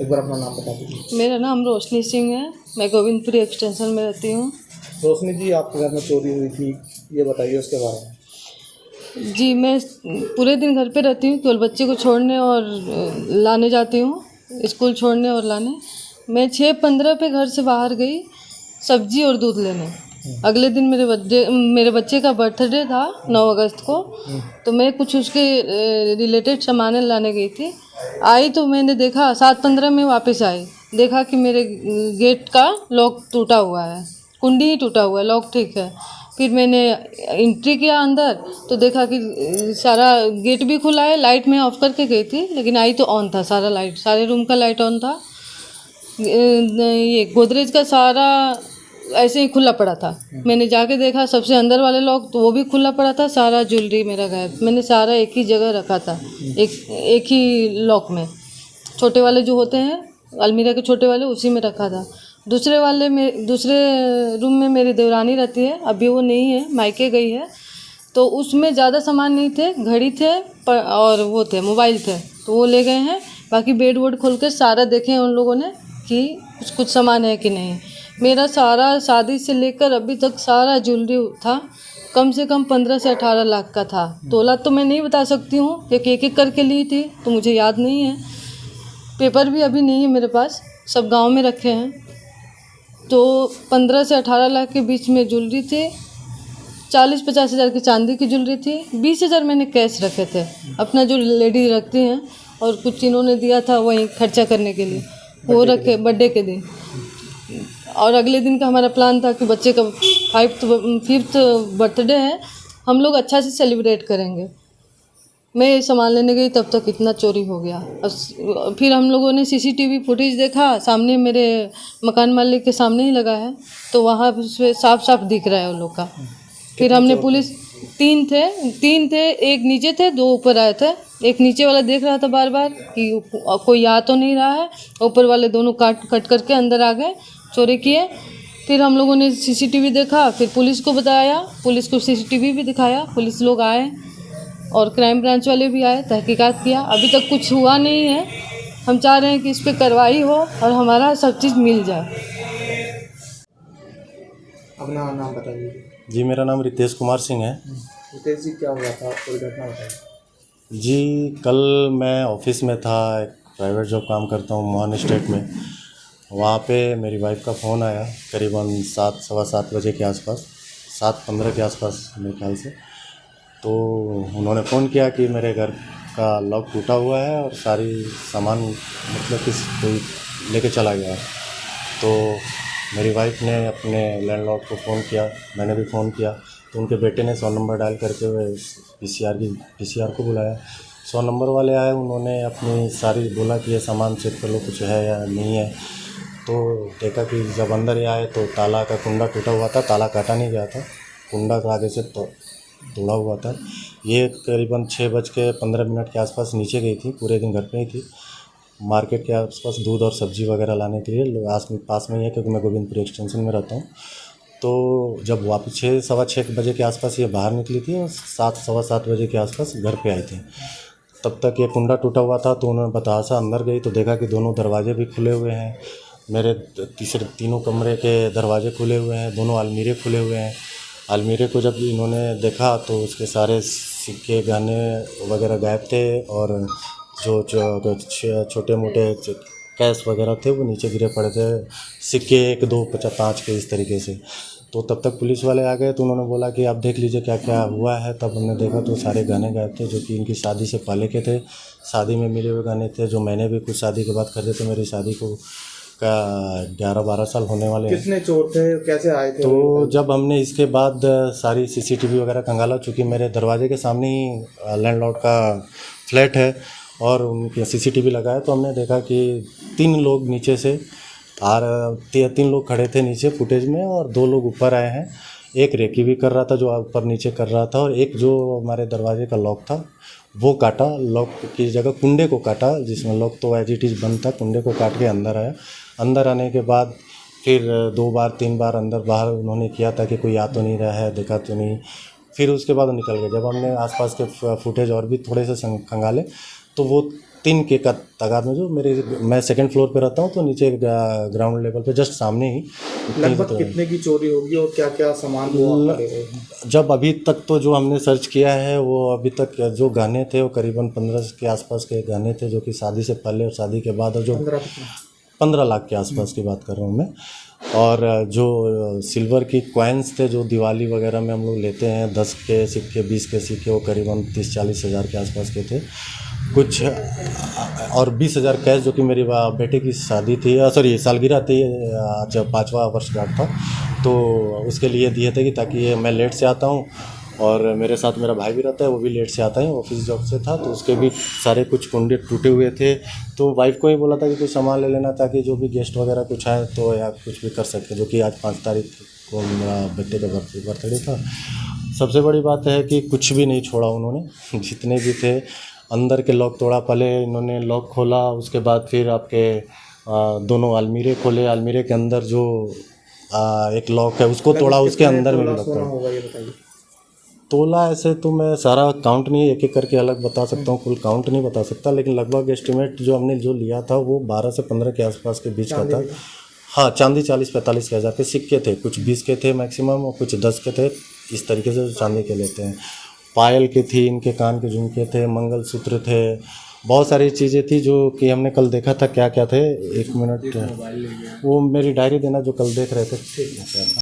एक बार अपना नाम बता दीजिए। मेरा नाम रोशनी सिंह है, मैं गोविंदपुरी एक्सटेंशन में रहती हूँ। रोशनी जी, आपके घर में चोरी हुई थी, ये बताइए उसके बारे में। जी, मैं पूरे दिन घर पे रहती हूँ, केवल बच्चे को छोड़ने और लाने जाती हूँ, स्कूल छोड़ने और लाने। मैं 6:15 पे घर से बाहर गई सब्जी और दूध लेने। अगले दिन मेरे बच्चे का बर्थडे था 9 अगस्त को, तो मैं कुछ उसके रिलेटेड सामान लाने गई थी। आई तो मैंने देखा 7:15 में वापस आई, देखा कि मेरे गेट का लॉक टूटा हुआ है, कुंडी ही टूटा हुआ है, लॉक ठीक है। फिर मैंने एंट्री किया अंदर तो देखा कि सारा गेट भी खुला है। लाइट मैं ऑफ करके गई थी, लेकिन आई तो ऑन था, सारा लाइट, सारे रूम का लाइट ऑन था। ये गोदरेज का सारा ऐसे ही खुला पड़ा था। मैंने जाके देखा सबसे अंदर वाले लॉक, तो वो भी खुला पड़ा था। सारा ज्वेलरी मेरा गायब। मैंने सारा एक ही जगह रखा था, एक ही लॉक में, छोटे वाले जो होते हैं अलमीरा के छोटे वाले, उसी में रखा था। दूसरे रूम में मेरी देवरानी रहती है, अभी वो नहीं है, मायके गई है। तो उसमें ज़्यादा सामान नहीं थे, घड़ी थे और वो थे मोबाइल थे, तो वो ले गए हैं। बाकी बेड वोड खोल के सारा देखे हैं उन लोगों ने कि कुछ सामान है कि नहीं। मेरा सारा शादी से लेकर अभी तक सारा ज्वेलरी था, कम से कम 15 से 18 लाख का था। तोला तो मैं नहीं बता सकती हूँ क्योंकि एक एक करके ली थी तो मुझे याद नहीं है। पेपर भी अभी नहीं है मेरे पास, सब गांव में रखे हैं। तो 15 से 18 लाख के बीच में ज्वेलरी थी, 40-50 हज़ार की चांदी की ज्वेलरी थी, 20 हज़ार मैंने कैश रखे थे, अपना जो लेडी रखती हैं, और कुछ इन्होंने दिया था वहीं खर्चा करने के लिए, वो रखे बर्थडे के दिन। और अगले दिन का हमारा प्लान था कि बच्चे का 5th बर्थडे है, हम लोग अच्छा से सेलिब्रेट करेंगे। मैं ये सामान लेने गई तब तक इतना चोरी हो गया। फिर हम लोगों ने सीसीटीवी फुटेज देखा, सामने मेरे मकान मालिक के सामने ही लगा है, तो वहाँ पे साफ साफ दिख रहा है उन लोग का। फिर हमने पुलिस, 3 थे, एक नीचे थे, 2 ऊपर आए थे। एक नीचे वाला देख रहा था बार बार कि कोई आ तो नहीं रहा है, ऊपर वाले दोनों कट करके अंदर आ गए, चोरी किए। फिर हम लोगों ने सीसीटीवी देखा, फिर पुलिस को बताया, पुलिस को सीसीटीवी भी दिखाया, पुलिस लोग आए और क्राइम ब्रांच वाले भी आए, तहकीकात किया। अभी तक कुछ हुआ नहीं है। हम चाह रहे हैं कि इस पर कार्रवाई हो और हमारा सब चीज़ मिल जाए। अपना नाम बताइए। जी, मेरा नाम रितेश कुमार सिंह है। रितेश जी, क्या हुआ था, पूरी घटना बताइए। जी, कल मैं ऑफिस में था, एक प्राइवेट जॉब काम करता हूँ मोहन स्टेट में। वहाँ पे मेरी वाइफ का फ़ोन आया करीबन 7, सवा 7 बजे के आसपास, 7:15 के आसपास मेरे ख्याल से। तो उन्होंने फ़ोन किया कि मेरे घर का लॉक टूटा हुआ है और सारी सामान मतलब कोई लेके चला गया है। तो मेरी वाइफ ने अपने लैंडलॉर्ड को फ़ोन किया, मैंने भी फ़ोन किया, तो उनके बेटे ने 100 नंबर डायल करके पीसीआर को बुलाया। 100 नंबर वाले आए, उन्होंने अपनी सारी बोला कि ये सामान चेक कर लो कुछ है या नहीं है। तो देखा कि जब अंदर ये आए तो ताला का कुंडा टूटा हुआ था, ताला काटा नहीं गया था, कुंडा तो आगे से तोड़ा हुआ था। ये करीबन 6:15 के आसपास नीचे गई थी, पूरे दिन घर पे ही थी, मार्केट के आसपास दूध और सब्ज़ी वगैरह लाने के लिए। पास में ही है क्योंकि मैं गोविंदपुरी एक्सटेंशन में रहता हूँ। तो जब वापस 6, सवा 6 बजे के आसपास ये बाहर निकली थी और 7, सवा 7 बजे के आसपास घर पे आई थी। तब तक ये कुंडा टूटा हुआ था, तो उन्होंने बतासा अंदर गई तो देखा कि दोनों दरवाजे भी खुले हुए हैं, मेरे तीनों कमरे के दरवाजे खुले हुए हैं, दोनों अलमीरे खुले हुए हैं। अलमीरे को जब इन्होंने देखा तो उसके सारे सिक्के गहने वगैरह गायब थे, और जो छोटे मोटे कैश वगैरह थे वो नीचे गिरे पड़े थे, सिक्के 1, 2, 5 के, इस तरीके से। तो तब तक पुलिस वाले आ गए, तो उन्होंने बोला कि आप देख लीजिए क्या क्या हुआ है। तब हमने देखा तो सारे गहने गायब थे, जो कि इनकी शादी से पहले के थे, शादी में मिले हुए गहने थे, जो मैंने भी कुछ शादी के बाद खरीदे थे। मेरी शादी को 11-12 साल होने वाले हैं। कितने चोर थे, कैसे आए थे? तो जब हमने इसके बाद सारी सीसीटीवी वगैरह खंगाला, चूँकि मेरे दरवाजे के सामने ही लैंडलॉर्ड का फ्लैट है और उनके सीसीटीवी लगाया, तो हमने देखा कि 3 लोग नीचे से 3 लोग खड़े थे नीचे फुटेज में, और 2 लोग ऊपर आए हैं। एक रेकी भी कर रहा था, जो ऊपर नीचे कर रहा था, और एक जो हमारे दरवाजे का लॉक था वो काटा, लॉक की जगह कुंडे को काटा, जिसमें लॉक तो एज इट इज़ बंद था, कुंडे को काट के अंदर आया। अंदर आने के बाद फिर 2 बार 3 बार अंदर बाहर उन्होंने किया था कि कोई आ तो नहीं रहा है, देखा तो नहीं। फिर उसके बाद निकल गए। जब हमने आसपास के फुटेज और भी थोड़े से खंगाले तो वो 3 के का तादाद में जो मैं सेकंड फ्लोर पे रहता हूँ, तो नीचे ग्राउंड लेवल पे जस्ट सामने ही लगभग कितने की चोरी होगी और क्या क्या सामान वो आप ले गए हैं? जब अभी तक तो जो हमने सर्च किया है, वो अभी तक जो गहने थे वो करीबन 15 के आसपास के गहने थे, जो कि शादी से पहले और शादी के बाद, और जो 15 लाख के आसपास की बात कर रहा हूँ मैं। और जो सिल्वर की कॉइन्स थे जो दिवाली वगैरह में हम लोग लेते हैं, 10 के सिक्के 20 के सिक्के, वो करीबन 30-40 हज़ार के आसपास के थे कुछ, और 20,000 कैश, जो कि मेरी बेटे की शादी थी, सॉरी सालगिरह थी, जब 5वां वर्षगांठ था, तो उसके लिए दिए थे कि ताकि मैं लेट से आता हूँ और मेरे साथ मेरा भाई भी रहता है, वो भी लेट से आता है, ऑफिस जॉब से था, तो उसके भी सारे कुछ कुंडे टूटे हुए थे। तो वाइफ को ही बोला था कि कुछ सामान ले लेना, ताकि जो भी गेस्ट वगैरह कुछ आए तो या कुछ भी कर सके, जो कि आज 5 तारीख को मेरा बेटे का बर्थडे था। सबसे बड़ी बात है कि कुछ भी नहीं छोड़ा उन्होंने, जितने भी थे। अंदर के लॉक तोड़ा, पहले इन्होंने लॉक खोला, उसके बाद फिर आपके दोनों अलमीरे खोले, अलमीरे के अंदर जो एक लॉक है उसको तोड़ा, उसके अंदर में लॉक तोड़ा। तोला ऐसे तो मैं सारा काउंट नहीं एक एक करके अलग बता सकता हूँ, कुल काउंट नहीं बता सकता, लेकिन लगभग एस्टिमेट जो हमने जो लिया था वो 12 से 15 के आसपास के बीच का था। हाँ, चांदी 40-45 हज़ार के सिक्के थे, कुछ 20 के थे मैक्सिमम और कुछ 10 के थे, इस तरीके से चांदी के लेते हैं। पायल की थी, इनके कान के झुमके थे, मंगलसूत्र थे, बहुत सारी चीज़ें थी जो कि हमने कल देखा था। क्या क्या थे, 1 मिनट, वो मेरी डायरी देना जो कल देख रहे थे।